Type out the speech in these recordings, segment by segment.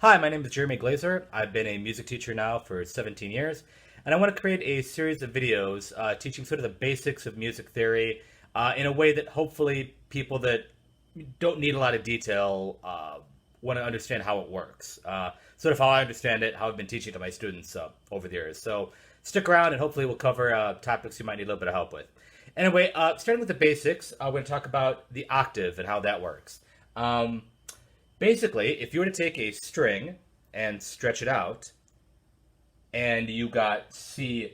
Hi, my name is Jeremy Glazer. I've been a music teacher now for 17 years, and I want to create a series of videos teaching sort of the basics of music theory in a way that hopefully people that don't need a lot of detail want to understand how it works. Sort of how I understand it, how I've been teaching to my students over the years. So stick around and hopefully we'll cover topics you might need a little bit of help with. Anyway, starting with the basics, we're going to talk about the octave and how that works. Um, Basically, if you were to take a string and stretch it out, and you got C3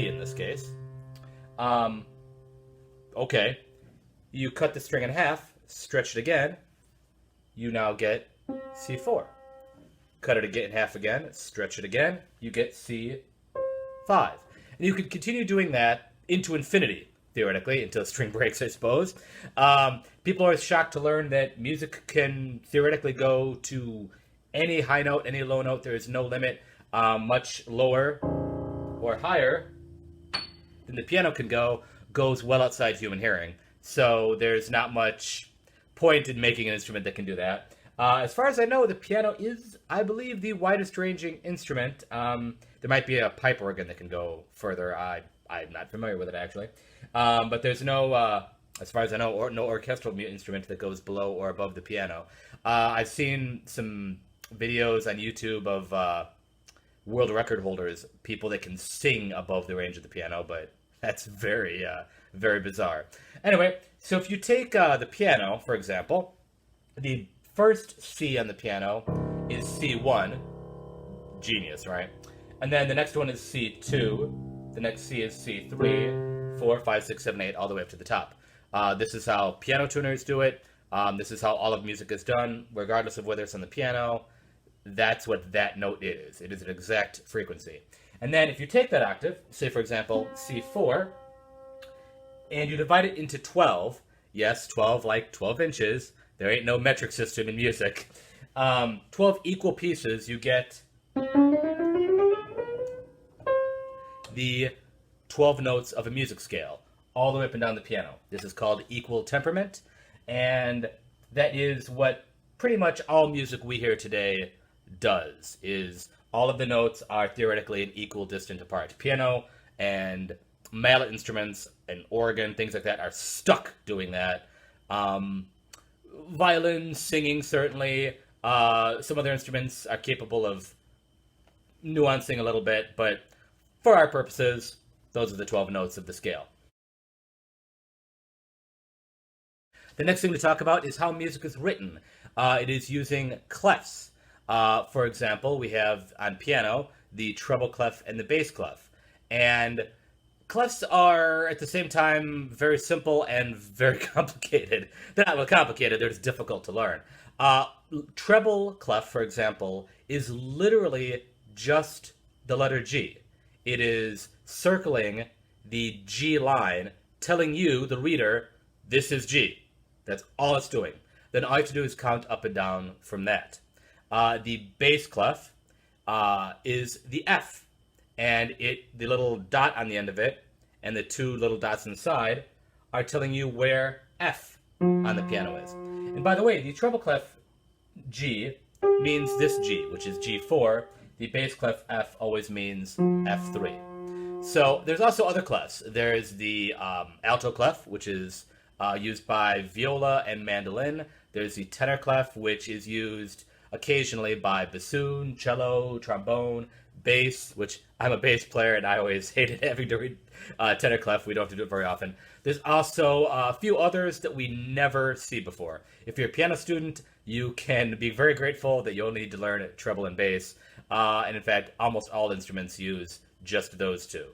in this case, um, okay, you cut the string in half, stretch it again, you now get C4. Cut it again in half again, stretch it again, you get C5. And you could continue doing that into infinity, theoretically, until a string breaks, I suppose. People are shocked to learn that music can theoretically go to any high note, any low note. There is no limit. Much lower or higher than the piano can go goes well outside human hearing. So there's not much point in making an instrument that can do that. As far as I know, the piano is, I believe, the widest ranging instrument. There might be a pipe organ that can go further. I'm not familiar with it actually, but there's no, as far as I know, no orchestral instrument that goes below or above the piano. I've seen some videos on YouTube of world record holders, people that can sing above the range of the piano, but that's very, very bizarre. Anyway, so if you take the piano, for example, the first C on the piano is C1, genius, right? And then the next one is C2, the next C is C3, 4, 5, 6, 7, 8, all the way up to the top. This is how piano tuners do it. This is how all of music is done, regardless of whether it's on the piano. That's what that note is. It is an exact frequency. And then if you take that octave, say for example C4, and you divide it into 12, yes, 12 like 12 inches, there ain't no metric system in music, 12 equal pieces, you get the 12 notes of a music scale, all the way up and down the piano. This is called equal temperament, and that is what pretty much all music we hear today does, is all of the notes are theoretically an equal distant apart. Piano and mallet instruments and organ, things like that, are stuck doing that. Violin, singing, certainly. Some other instruments are capable of nuancing a little bit, but for our purposes, those are the 12 notes of the scale. The next thing to talk about is how music is written. It is using clefs. For example, we have on piano the treble clef and the bass clef. And clefs are at the same time very simple and very complicated. They're not complicated, they're just difficult to learn. Uh, Treble clef, for example, is literally just the letter G. It is circling the G line, telling you, the reader, this is G. That's all it's doing. Then all you have to do is count up and down from that. The bass clef is the F, and the little dot on the end of it and the two little dots inside are telling you where F on the piano is. And by the way, the treble clef G means this G, which is G4. The bass clef F always means F3. So there's also other clefs. There's the alto clef, which is used by viola and mandolin. There's the tenor clef, which is used occasionally by bassoon, cello, trombone, bass, which I'm a bass player and I always hated having to read tenor clef. We don't have to do it very often. There's also a few others that we never see before. If you're a piano student, you can be very grateful that you only need to learn treble and bass. And in fact, almost all instruments use just those two.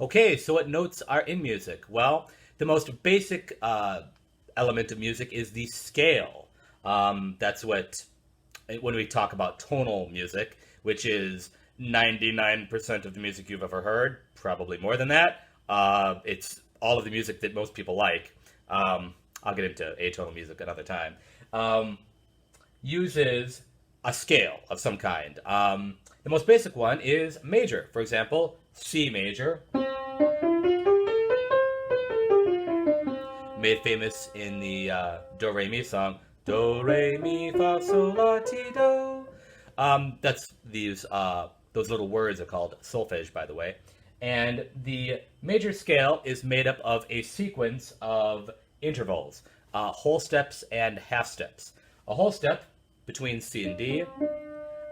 Okay, so what notes are in music? Well, the most basic element of music is the scale. That's what, when we talk about tonal music, which is 99% of the music you've ever heard, probably more than that. It's all of the music that most people like. I'll get into atonal music another time. Uses a scale of some kind. The most basic one is major. For example, C major, made famous in the Do Re Mi song. Do Re Mi Fa Sol La Ti Do. That's those little words are called solfege, by the way. And the major scale is made up of a sequence of intervals, whole steps and half steps. A whole step between C and D,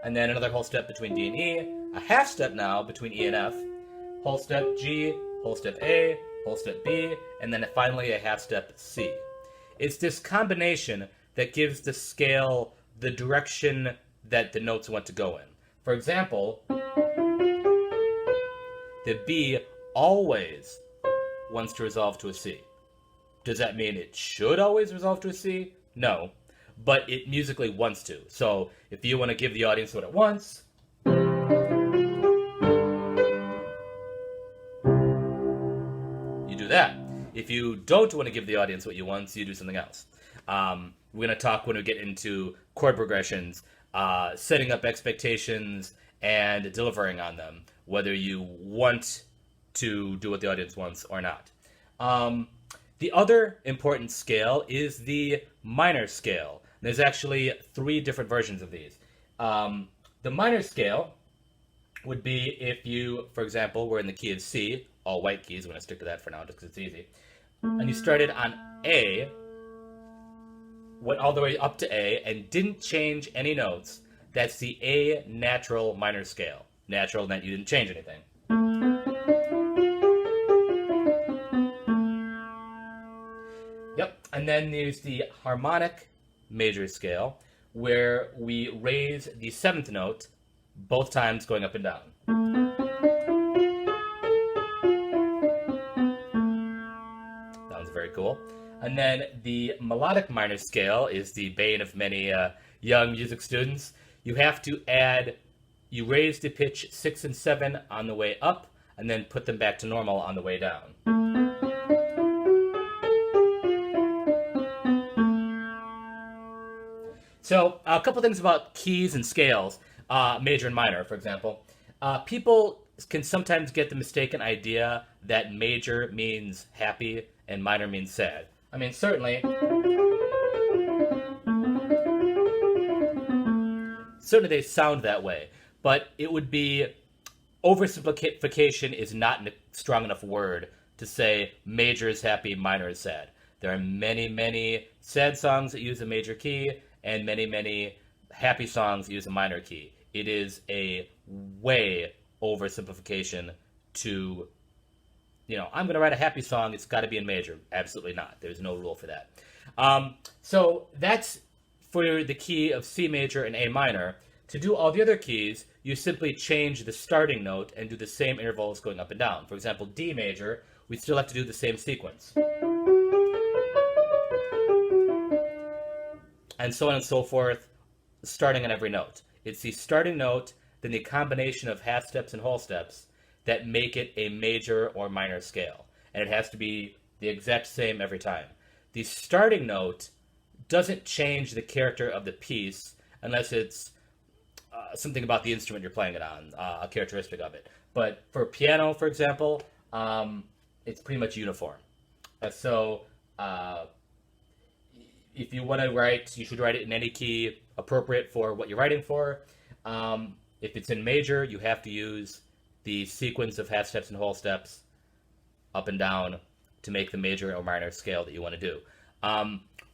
and then another whole step between D and E, a half step now between E and F, whole step G, whole step A, whole step B, and then finally a half step C. It's this combination that gives the scale the direction that the notes want to go in. For example, the B always wants to resolve to a C. Does that mean it should always resolve to a C? No, but it musically wants to. So if you want to give the audience what it wants, you do that. If you don't want to give the audience what you want, you do something else. We're going to talk when we get into chord progressions, setting up expectations and delivering on them, whether you want to do what the audience wants or not. The other important scale is the minor scale. There's actually 3 different versions of these. The minor scale would be if you, for example, were in the key of C, all white keys. I'm going to stick to that for now just because it's easy. And you started on A, went all the way up to A, and didn't change any notes. That's the A natural minor scale. Natural meant you didn't change anything. Yep, and then there's the harmonic major scale, where we raise the 7th note both times going up and down. Sounds very cool. And then the melodic minor scale is the bane of many young music students. You have to you raise the pitch 6 and 7 on the way up, and then put them back to normal on the way down. So a couple things about keys and scales, major and minor, for example. People can sometimes get the mistaken idea that major means happy and minor means sad. I mean, certainly they sound that way, but it would be, oversimplification is not a strong enough word to say major is happy, minor is sad. There are many, many sad songs that use a major key, and many, many happy songs that use a minor key. It is a way oversimplification to, I'm going to write a happy song, it's got to be in major. Absolutely not. There's no rule for that. So that's for the key of C major and A minor. To do all the other keys, you simply change the starting note and do the same intervals going up and down. For example, D major, we still have to do the same sequence. And so on and so forth, starting on every note. It's the starting note, then the combination of half steps and whole steps that make it a major or minor scale. And it has to be the exact same every time. The starting note doesn't change the character of the piece unless it's something about the instrument you're playing it on, a characteristic of it. But for piano, for example, it's pretty much uniform. So if you want to write, you should write it in any key appropriate for what you're writing for. If it's in major, you have to use the sequence of half steps and whole steps up and down to make the major or minor scale that you want to do.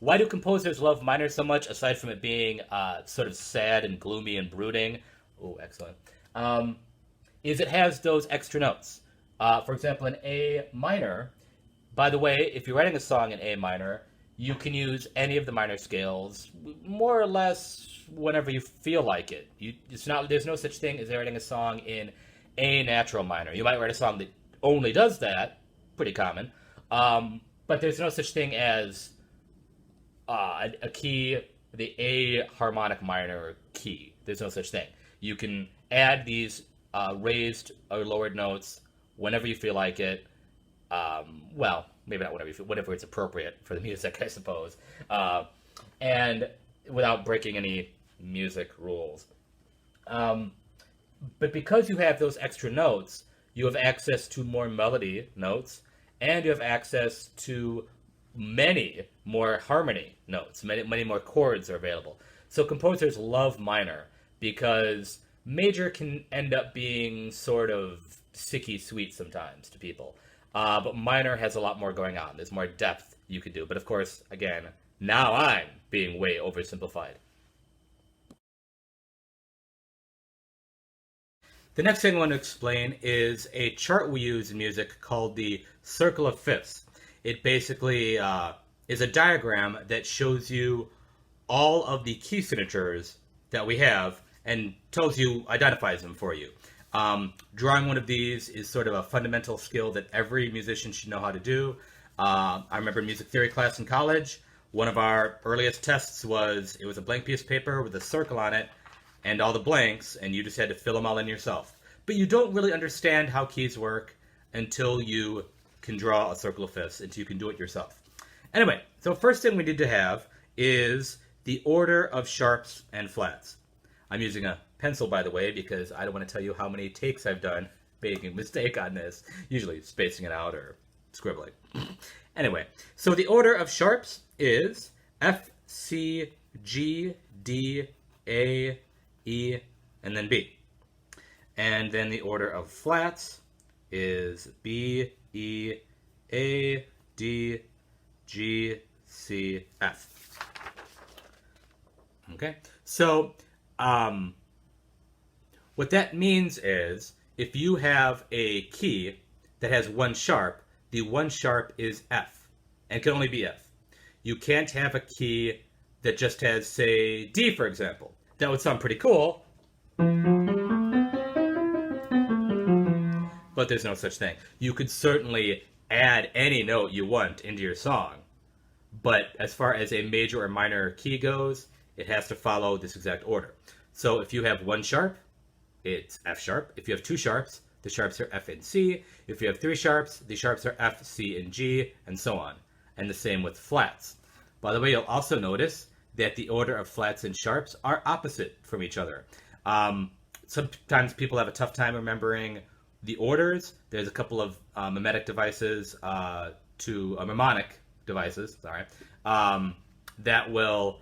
Why do composers love minor so much, aside from it being sort of sad and gloomy and brooding? Oh, excellent. Is it has those extra notes. For example, in A minor, by the way, if you're writing a song in A minor, you can use any of the minor scales, more or less whenever you feel like it. There's no such thing as writing a song in A natural minor. You might write a song that only does that. Pretty common. But there's no such thing as a key, the A harmonic minor key. There's no such thing. You can add these raised or lowered notes whenever you feel like it. Well, maybe not whenever you feel, whenever it's appropriate for the music, I suppose, and without breaking any music rules. But because you have those extra notes, you have access to more melody notes, and you have access to many more harmony notes. Many more chords are available. So composers love minor because major can end up being sort of sicky sweet sometimes to people. But minor has a lot more going on. There's more depth you could do. But of course, again, now I'm being way oversimplified. The next thing I want to explain is a chart we use in music called the circle of fifths. It basically is a diagram that shows you all of the key signatures that we have and identifies them for you. Drawing one of these is sort of a fundamental skill that every musician should know how to do. I remember music theory class in college. One of our earliest tests was a blank piece of paper with a circle on it and all the blanks, and you just had to fill them all in yourself. But you don't really understand how keys work until you can draw a circle of fifths, until you can do it yourself. Anyway, so first thing we need to have is the order of sharps and flats. I'm using a pencil, by the way, because I don't want to tell you how many takes I've done making a mistake on this, usually spacing it out or scribbling. Anyway, so the order of sharps is F, C, G, D, A, E, and then B. And then the order of flats is B, E, A, D, G, C, F. Okay, so what that means is if you have a key that has one sharp, the one sharp is F, and can only be F. You can't have a key that just has, say, D, for example. That would sound pretty cool, but there's no such thing. You could certainly add any note you want into your song, but as far as a major or minor key goes, it has to follow this exact order. So if you have one sharp, it's F sharp. If you have two sharps, the sharps are F and C. If you have three sharps, the sharps are F, C, and G, and so on. And the same with flats. By the way, you'll also notice that the order of flats and sharps are opposite from each other. Sometimes people have a tough time remembering the orders. There's a couple of mnemonic devices, that will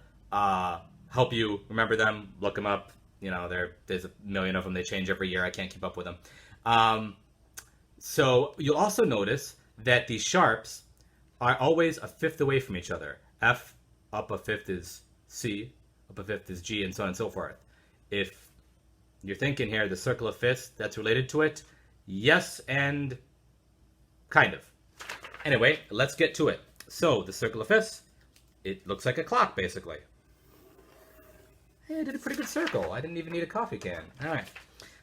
help you remember them. Look them up. You know, there's a million of them. They change every year. I can't keep up with them. So you'll also notice that the sharps are always a fifth away from each other. F, up a fifth is C, up a fifth is G, and so on and so forth. If you're thinking here, the circle of fifths, that's related to it, yes, and kind of. Anyway, let's get to it. So the circle of fifths, it looks like a clock, basically. Hey, I did a pretty good circle. I didn't even need a coffee can. All right.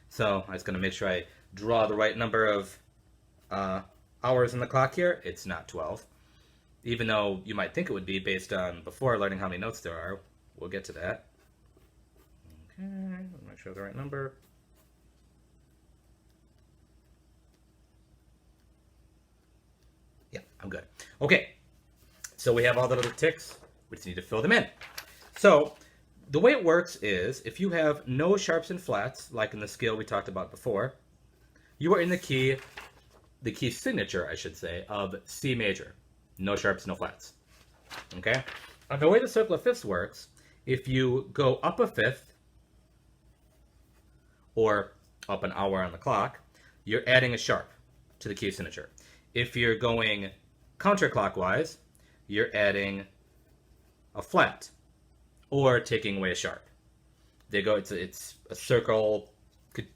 So I'm just going to make sure I draw the right number of hours on the clock here. It's not 12. Even though you might think it would be based on before learning how many notes there are. We'll get to that. Okay, make sure the right number. Yeah, I'm good. Okay, so we have all the little ticks. We just need to fill them in. So the way it works is if you have no sharps and flats, like in the scale we talked about before, you are in the key signature, I should say, of C major. No sharps, no flats. Okay? And the way the circle of fifths works, if you go up a fifth, or up an hour on the clock, you're adding a sharp to the key signature. If you're going counterclockwise, you're adding a flat, or taking away a sharp. It's a circle.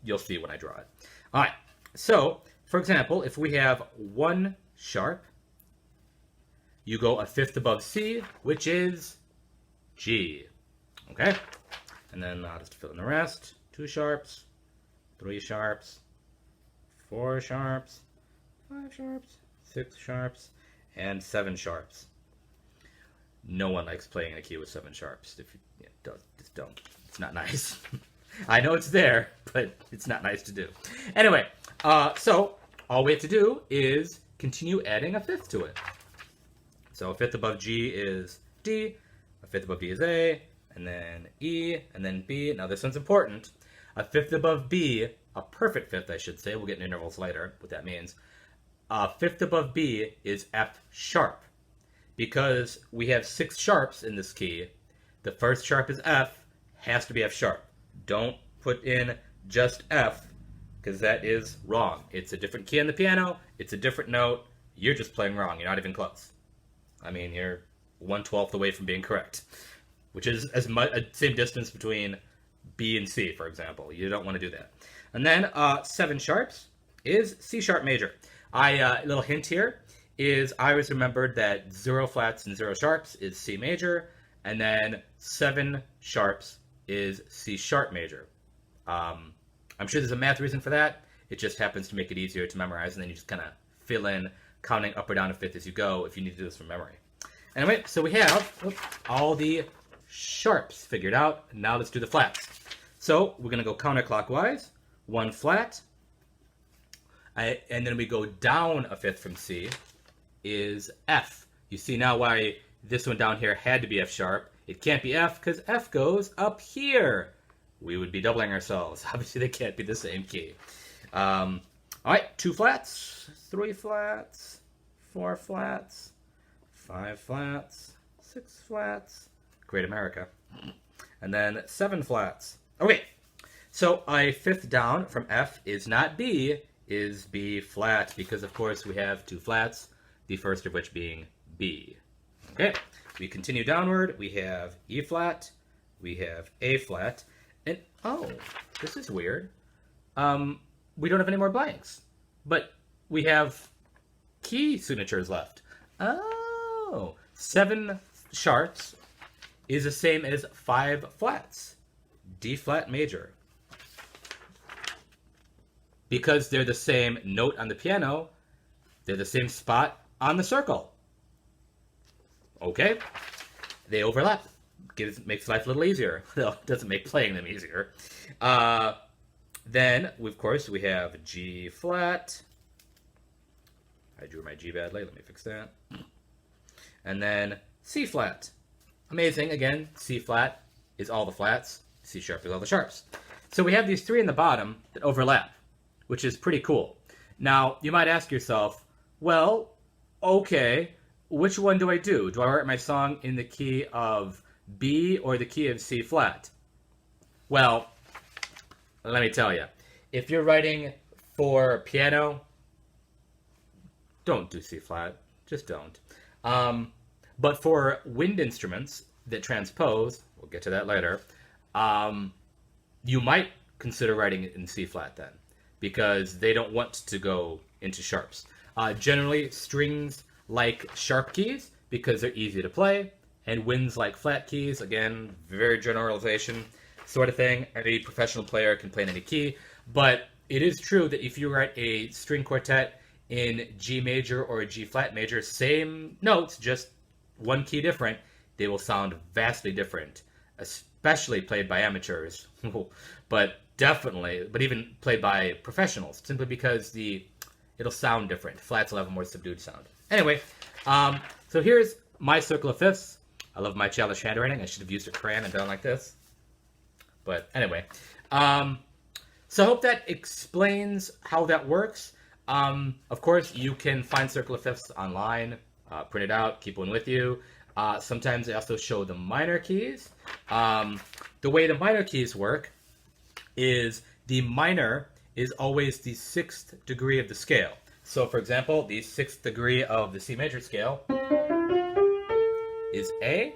You'll see when I draw it. All right. So, for example, if we have one sharp, you go a fifth above C, which is G. Okay? And then I'll just fill in the rest. 2 sharps, 3 sharps, 4 sharps, 5 sharps, 6 sharps, and 7 sharps. No one likes playing in a key with 7 sharps. If you just don't. It's not nice. I know it's there, but it's not nice to do. Anyway, so all we have to do is continue adding a fifth to it. So a fifth above G is D, a fifth above D is A, and then E, and then B. Now this one's important. A fifth above B, a perfect fifth I should say, we'll get into intervals later, what that means. A fifth above B is F sharp. Because we have 6 sharps in this key, the first sharp is F, has to be F sharp. Don't put in just F, because that is wrong. It's a different key on the piano, it's a different note, you're just playing wrong, you're not even close. I mean, you're 1/12 away from being correct, which is as much same distance between B and C, for example. You don't want to do that. And then 7 sharps is C sharp major. A little hint here is I always remembered that 0 flats and 0 sharps is C major, and then 7 sharps is C sharp major. I'm sure there's a math reason for that. It just happens to make it easier to memorize, and then you just kind of fill in counting up or down a fifth as you go if you need to do this from memory. Anyway, so we have all the sharps figured out. Now let's do the flats. So we're going to go counterclockwise. 1 flat, and then we go down a fifth from C is F. You see now why this one down here had to be F sharp. It can't be F because F goes up here. We would be doubling ourselves. Obviously, they can't be the same key. All right, 2 flats, 3 flats, 4 flats, 5 flats, 6 flats. Great America. And then 7 flats. Okay, so a fifth down from F is not B, is B flat, because of course we have 2 flats, the first of which being B. Okay, we continue downward. We have E flat, we have A flat, and oh, this is weird. We don't have any more blanks, but we have key signatures left. Oh, 7 sharps is the same as 5 flats, D flat major. Because they're the same note on the piano, they're the same spot on the circle. Okay, they overlap. Makes life a little easier. Well, it doesn't make playing them easier. Then, of course, we have G flat. I drew my G badly. Let me fix that. And then C flat. Amazing. Again, C flat is all the flats. C sharp is all the sharps. So we have these 3 in the bottom that overlap, which is pretty cool. Now, you might ask yourself, well, okay, which one do I do? Do I write my song in the key of B or the key of C flat? Well, let me tell you, if you're writing for piano, don't do C flat. Just don't. But for wind instruments that transpose, we'll get to that later, you might consider writing it in C flat then, because they don't want to go into sharps. Generally, strings like sharp keys because they're easy to play, and winds like flat keys, again, very generalization sort of thing. Any professional player can play in any key, but it is true that if you write a string quartet in G major or a G flat major, same notes, just one key different, they will sound vastly different, especially played by amateurs, but even played by professionals, simply because it'll sound different. Flats will have a more subdued sound. Anyway, so here's my circle of fifths. I love my childish handwriting. I should have used a crayon and done like this. But anyway, so I hope that explains how that works. Of course, you can find circle of fifths online, print it out, keep one with you. Sometimes they also show the minor keys. The way the minor keys work is the minor is always the 6th degree of the scale. So, for example, the 6th degree of the C major scale is A.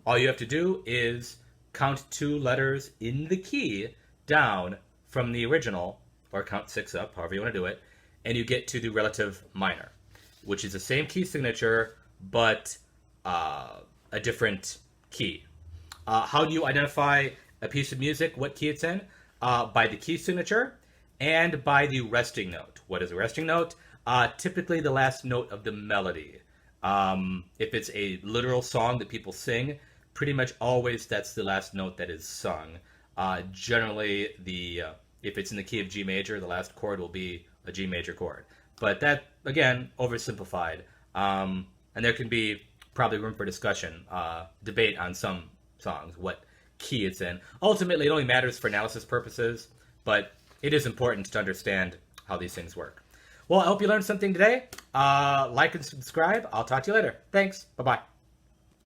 All you have to do is count 2 letters in the key down from the original, or count 6 up, however you want to do it, and you get to the relative minor, which is the same key signature, but a different key. How do you identify a piece of music, what key it's in? By the key signature and by the resting note. What is a resting note? typically the last note of the melody. If it's a literal song that people sing, pretty much always that's the last note that is sung. Generally, if it's in the key of G major, the last chord will be a G major chord. But that, again, oversimplified. And there can be probably room for discussion, debate on some songs, what key it's in. Ultimately, it only matters for analysis purposes, but it is important to understand how these things work. Well, I hope you learned something today. Like and subscribe. I'll talk to you later. Thanks. Bye-bye.